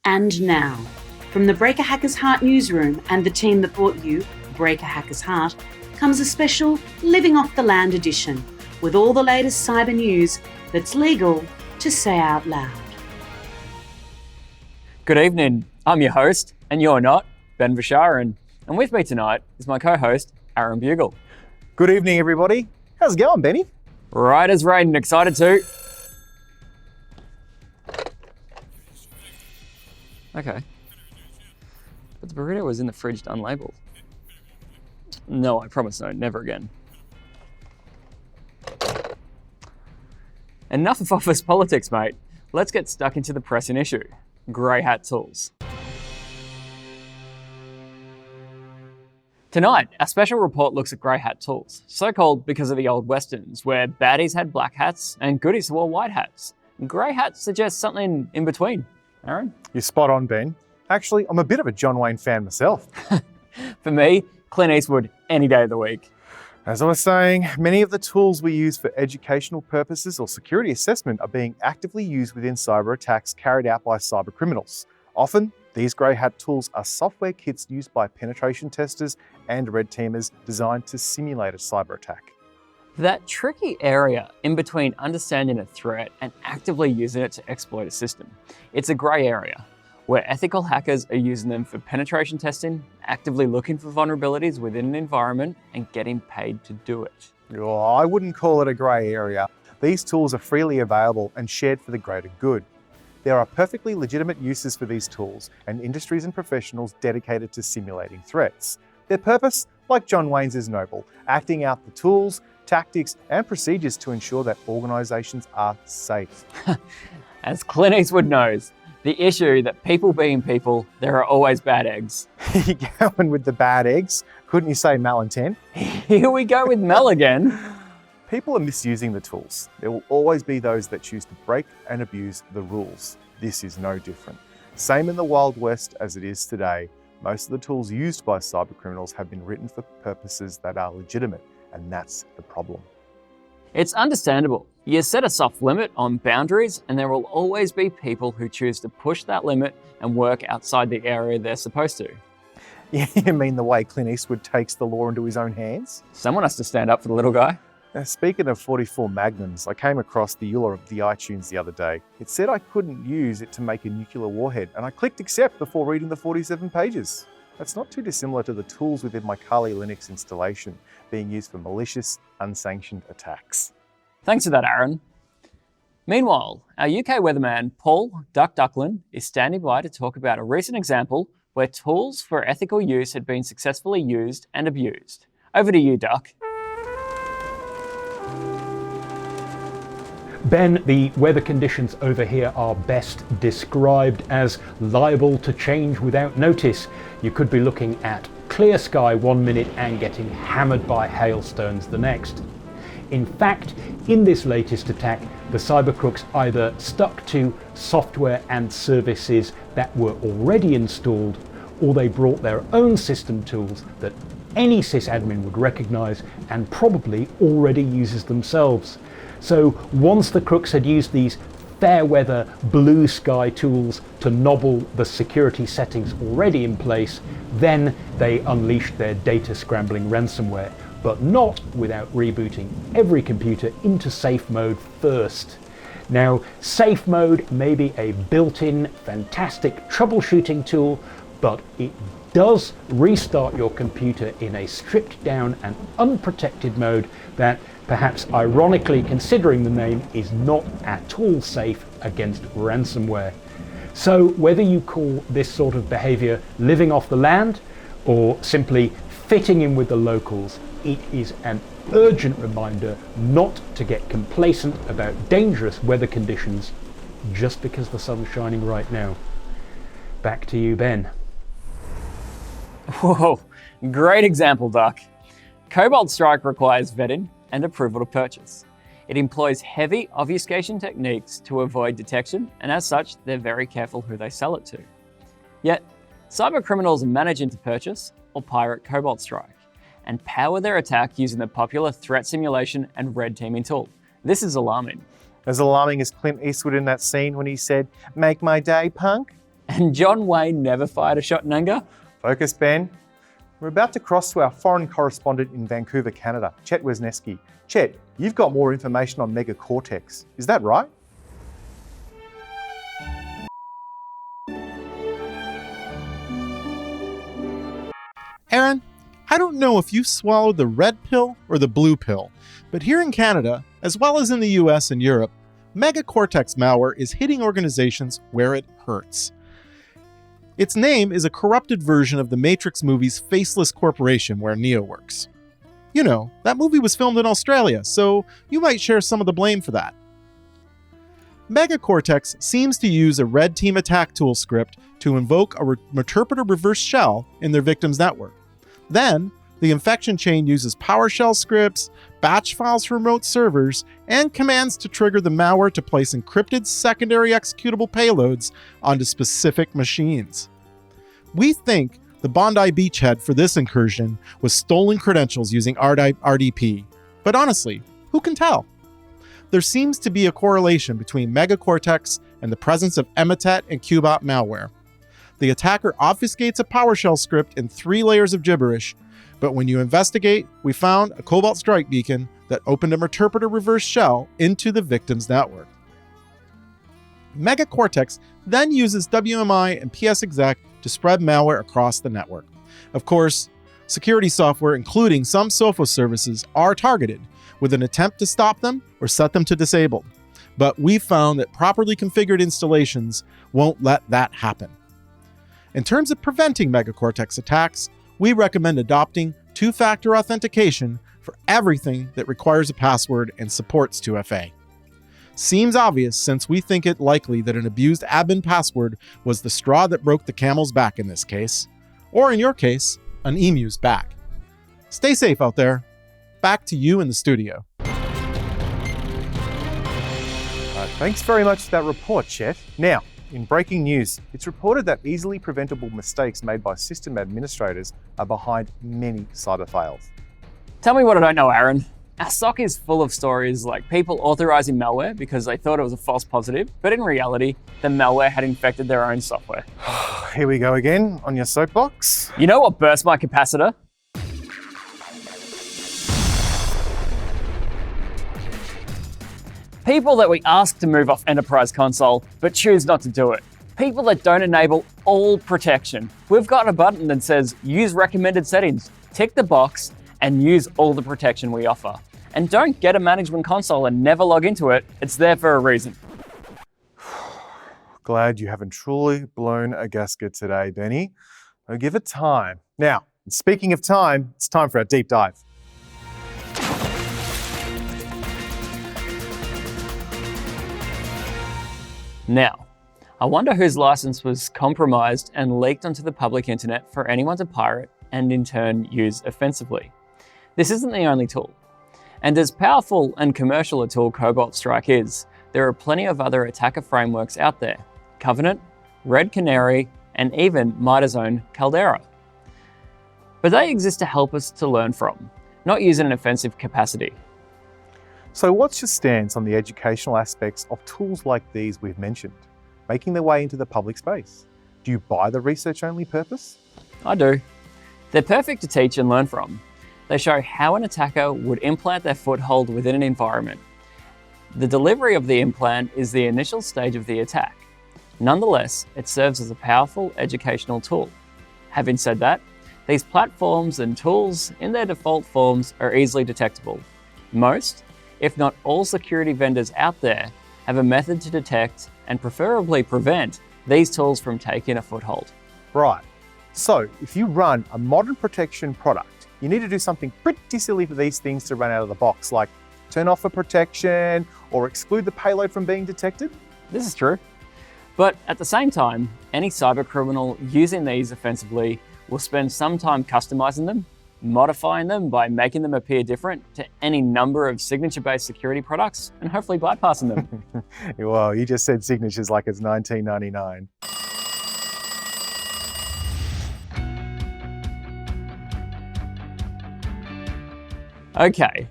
And now, from the Break a Hacker's Heart newsroom and the team that brought you Break a Hacker's Heart, comes a special Living Off the Land edition with all the latest cyber news that's legal to say out loud. Good evening, I'm your host, and you're not, Ben Visharan, and with me tonight is my co-host, Aaron Bugle. Good evening, everybody. How's it going, Benny? Right as rain and excited too. Okay. But the burrito was in the fridge unlabeled. No, I promise no, never again. Enough of office politics, mate. Let's get stuck into the pressing issue, grey hat tools. Tonight, our special report looks at grey hat tools, so called because of the old westerns, where baddies had black hats and goodies wore white hats. Grey hats suggest something in between. Aaron? You're spot on, Ben. Actually, I'm a bit of a John Wayne fan myself. For me, Clint Eastwood any day of the week. As I was saying, many of the tools we use for educational purposes or security assessment are being actively used within cyber attacks carried out by cyber criminals. Often, these grey hat tools are software kits used by penetration testers and red teamers designed to simulate a cyber attack. That tricky area in between understanding a threat and actively using it to exploit a system. It's a grey area where ethical hackers are using them for penetration testing, actively looking for vulnerabilities within an environment, and getting paid to do it. Oh, I wouldn't call it a grey area. These tools are freely available and shared for the greater good. There are perfectly legitimate uses for these tools and industries and professionals dedicated to simulating threats. Their purpose, like John Wayne's, is noble, acting out the tools, tactics and procedures to ensure that organisations are safe. As Clint Eastwood knows, the issue that people being people, there are always bad eggs. You going with the bad eggs? Couldn't you say malintent? Here we go with Mel again. People are misusing the tools. There will always be those that choose to break and abuse the rules. This is no different. Same in the Wild West as it is today. Most of the tools used by cyber criminals have been written for purposes that are legitimate, and that's the problem. It's understandable. You set a soft limit on boundaries, and there will always be people who choose to push that limit and work outside the area they're supposed to. You mean the way Clint Eastwood takes the law into his own hands? Someone has to stand up for the little guy. Now, speaking of 44 Magnums, I came across the EULA of the iTunes the other day. It said I couldn't use it to make a nuclear warhead, and I clicked accept before reading the 47 pages. That's not too dissimilar to the tools within my Kali Linux installation being used for malicious, unsanctioned attacks. Thanks for that, Aaron. Meanwhile, our UK weatherman Paul Duck Ducklin is standing by to talk about a recent example where tools for ethical use had been successfully used and abused. Over to you, Duck. Ben, the weather conditions over here are best described as liable to change without notice. You could be looking at clear sky 1 minute and getting hammered by hailstones the next. In fact, in this latest attack, the cyber crooks either stuck to software and services that were already installed, or they brought their own system tools that any sysadmin would recognize and probably already uses themselves. So once the crooks had used these fair weather blue sky tools to nobble the security settings already in place, then they unleashed their data scrambling ransomware, but not without rebooting every computer into safe mode first. Now, safe mode may be a built-in fantastic troubleshooting tool, but it does restart your computer in a stripped down and unprotected mode that, perhaps ironically considering the name, is not at all safe against ransomware. So whether you call this sort of behavior living off the land or simply fitting in with the locals, it is an urgent reminder not to get complacent about dangerous weather conditions just because the sun's shining right now. Back to you, Ben. Whoa, great example, Duck. Cobalt Strike requires vetting and approval to purchase. It employs heavy obfuscation techniques to avoid detection, and as such, they're very careful who they sell it to. Yet, cyber criminals are managing to purchase or pirate Cobalt Strike and power their attack using the popular threat simulation and red teaming tool. This is alarming. As alarming as Clint Eastwood in that scene when he said, "Make my day, punk." And John Wayne never fired a shot in anger? Focus, Ben. We're about to cross to our foreign correspondent in Vancouver, Canada, Chet Wisniewski. Chet, you've got more information on Megacortex. Is that right? Aaron, I don't know if you swallowed the red pill or the blue pill, but here in Canada, as well as in the US and Europe, Megacortex malware is hitting organizations where it hurts. Its name is a corrupted version of the Matrix movie's Faceless Corporation, where Neo works. You know, that movie was filmed in Australia, so you might share some of the blame for that. Megacortex seems to use a red team attack tool script to invoke a Meterpreter reverse shell in their victim's network. Then, the infection chain uses PowerShell scripts, batch files from remote servers, and commands to trigger the malware to place encrypted secondary executable payloads onto specific machines. We think the Bondi beachhead for this incursion was stolen credentials using RDP, but honestly, who can tell? There seems to be a correlation between Megacortex and the presence of Emotet and Qbot malware. The attacker obfuscates a PowerShell script in 3 layers of gibberish, but when you investigate, we found a Cobalt Strike beacon that opened a Meterpreter reverse shell into the victim's network. Megacortex then uses WMI and PSExec to spread malware across the network. Of course, security software, including some Sophos services, are targeted, with an attempt to stop them or set them to disabled. But we found that properly configured installations won't let that happen. In terms of preventing Megacortex attacks, we recommend adopting 2-factor authentication for everything that requires a password and supports 2FA. Seems obvious since we think it likely that an abused admin password was the straw that broke the camel's back in this case, or in your case, an emu's back. Stay safe out there. Back to you in the studio. Thanks very much for that report, Chet. Now, in breaking news, it's reported that easily preventable mistakes made by system administrators are behind many cyber fails. Tell me what I don't know, Aaron. Our SOC is full of stories like people authorizing malware because they thought it was a false positive, but in reality, the malware had infected their own software. Here we go again on your soapbox. You know what burst my capacitor? People that we ask to move off Enterprise Console, but choose not to do it. People that don't enable all protection. We've got a button that says use recommended settings. Tick the box and use all the protection we offer. And don't get a management console and never log into it. It's there for a reason. Glad you haven't truly blown a gasket today, Benny. I'll give it time. Now, speaking of time, it's time for our deep dive. Now, I wonder whose license was compromised and leaked onto the public internet for anyone to pirate and in turn use offensively. This isn't the only tool. And as powerful and commercial a tool Cobalt Strike is, there are plenty of other attacker frameworks out there. Covenant, Red Canary, and even Midas' own Caldera. But they exist to help us to learn from, not use in an offensive capacity. So what's your stance on the educational aspects of tools like these we've mentioned, making their way into the public space? Do you buy the research-only purpose? I do. They're perfect to teach and learn from. They show how an attacker would implant their foothold within an environment. The delivery of the implant is the initial stage of the attack. Nonetheless, it serves as a powerful educational tool. Having said that, these platforms and tools in their default forms are easily detectable. Most, if not all security vendors out there, have a method to detect and preferably prevent these tools from taking a foothold. Right. So if you run a modern protection product, you need to do something pretty silly for these things to run out of the box, like turn off a protection or exclude the payload from being detected. This is true. But at the same time, any cyber criminal using these offensively will spend some time customizing them, modifying them by making them appear different to any number of signature-based security products, and hopefully bypassing them. Well, you just said signatures like it's 1999. Okay,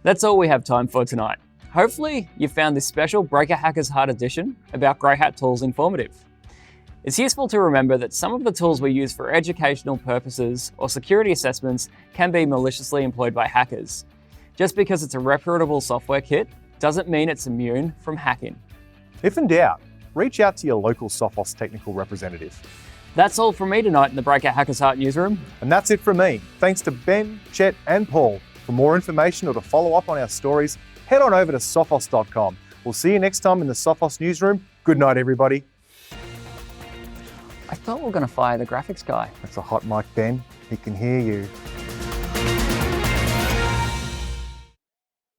that's all we have time for tonight. Hopefully you found this special Breaker Hackers Heart edition about grey hat tools informative. It's useful to remember that some of the tools we use for educational purposes or security assessments can be maliciously employed by hackers. Just because it's a reputable software kit doesn't mean it's immune from hacking. If in doubt, reach out to your local Sophos technical representative. That's all from me tonight in the Breaker Hackers Heart newsroom. And that's it from me. Thanks to Ben, Chet, and Paul. For more information or to follow up on our stories, head on over to sophos.com. We'll see you next time in the Sophos newsroom. Good night, everybody. I thought we were going to fire the graphics guy. That's a hot mic, Ben. He can hear you.